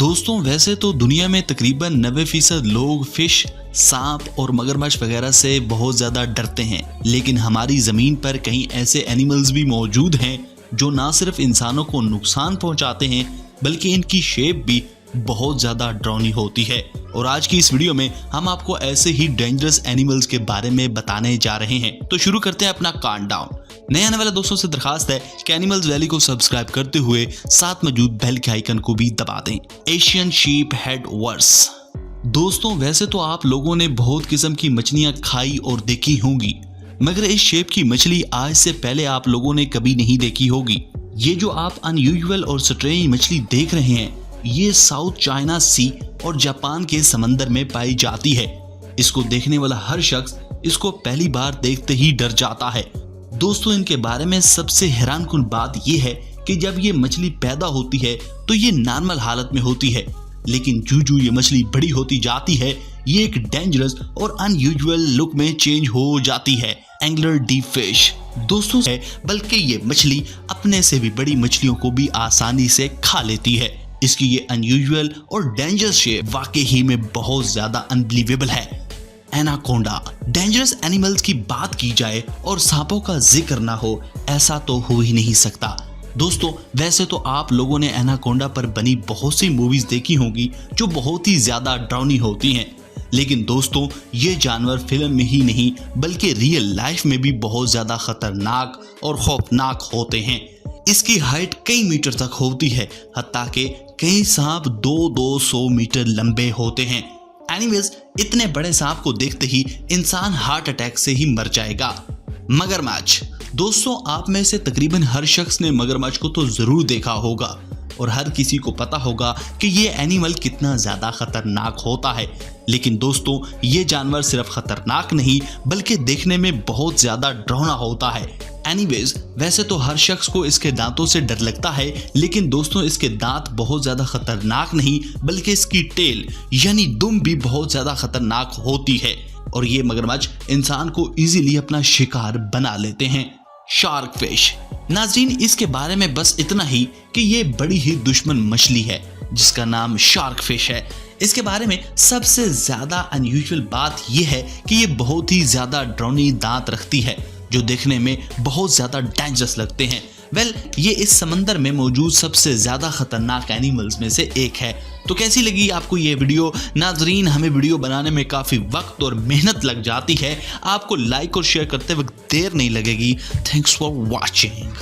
दोस्तों वैसे तो दुनिया में तकरीबन 90% लोग फिश, सांप और मगरमच्छ वगैरह से बहुत ज़्यादा डरते हैं, लेकिन हमारी ज़मीन पर कई ऐसे एनिमल्स भी मौजूद हैं जो ना सिर्फ इंसानों को नुकसान पहुंचाते हैं बल्कि इनकी शेप भी बहुत ज़्यादा डरावनी होती है। और आज की इस वीडियो में हम आपको ऐसे ही डेंजरस एनिमल्स के बारे में बताने जा रहे हैं। तो शुरू करते हैं अपना काउंटडाउन। नए आने वाले दोस्तों से दरखास्त है कि एनिमल्स वैली को सब्सक्राइब करते हुए साथ मौजूद बेल के आइकन को भी दबा दें। एशियन शीप हेड वर्स। दोस्तों वैसे तो आप लोगों ने बहुत किस्म की मछलियां खाई और देखी होंगी, मगर इस शेप की मछली आज से पहले आप लोगों ने कभी नहीं देखी होगी। ये जो आप अनयूजुअल और स्ट्रेंज मछली देख रहे हैं, ये साउथ चाइना सी और जापान के समंदर में पाई जाती है। इसको देखने वाला हर शख्स इसको पहली बार देखते ही डर जाता है। दोस्तों इनके बारे में सबसे हैरानकुन बात यह है कि जब ये मछली पैदा होती है तो ये नॉर्मल हालत में होती है, लेकिन जो ये मछली बड़ी होती जाती है ये एक डेंजरस और अनयूजुअल लुक में चेंज हो जाती है। एंगलर डीप फिश दोस्तों है, बल्कि ये मछली अपने से भी बड़ी मछलियों को भी आसानी से खा लेती है। इसकी ये अनयूजुअल और डेंजरस शेप वाकई ही में बहुत ज्यादा अनबिलीवेबल है। एनाकोंडा। डेंजरस एनिमल्स की बात की जाए और सांपों का जिक्र ना हो, ऐसा तो हो ही नहीं सकता। दोस्तों वैसे तो आप लोगों ने एनाकोंडा पर बनी बहुत सी मूवीज देखी होंगी जो बहुत ही ज्यादा डरावनी होती हैं, लेकिन दोस्तों ये जानवर फिल्म में ही नहीं बल्कि रियल लाइफ में भी बहुत ज्यादा खतरनाक और खौफनाक होते हैं। इसकी हाइट कई मीटर तक होती है, हत्ता के कई सांप 200 मीटर लंबे होते हैं। एनीवेज इतने बड़े सांप को देखते ही इंसान हार्ट अटैक से ही मर जाएगा। मगरमच्छ। दोस्तों आप में से तकरीबन हर शख्स ने मगरमच्छ को तो जरूर देखा होगा और हर किसी को पता होगा कि ये एनिमल कितना ज्यादा खतरनाक होता है, लेकिन दोस्तों ये जानवर सिर्फ खतरनाक नहीं बल्कि देखने में बहुत ज्यादा डरावना होता है। एनीवेज वैसे तो हर शख्स को इसके दांतों से डर लगता है, लेकिन दोस्तों इसके दांत बहुत ज्यादा खतरनाक नहीं बल्कि इसकी टेल यानी दुम भी बहुत ज्यादा खतरनाक होती है और ये मगरमच्छ इंसान को इजीली अपना शिकार बना लेते हैं। Shark fish. नाज़रीन इसके बारे में बस इतना ही कि ये बड़ी ही दुश्मन मछली है जिसका नाम शार्क फिश है। इसके बारे में सबसे ज्यादा अनयूजुअल बात यह है कि ये बहुत ही ज्यादा डरावनी दांत रखती है जो देखने में बहुत ज्यादा डेंजरस लगते हैं। ये इस समंदर में मौजूद सबसे ज्यादा खतरनाक एनिमल्स में से एक है। तो कैसी लगी आपको ये वीडियो? नाजरीन हमें वीडियो बनाने में काफी वक्त और मेहनत लग जाती है, आपको लाइक और शेयर करते वक्त देर नहीं लगेगी। Thanks for watching.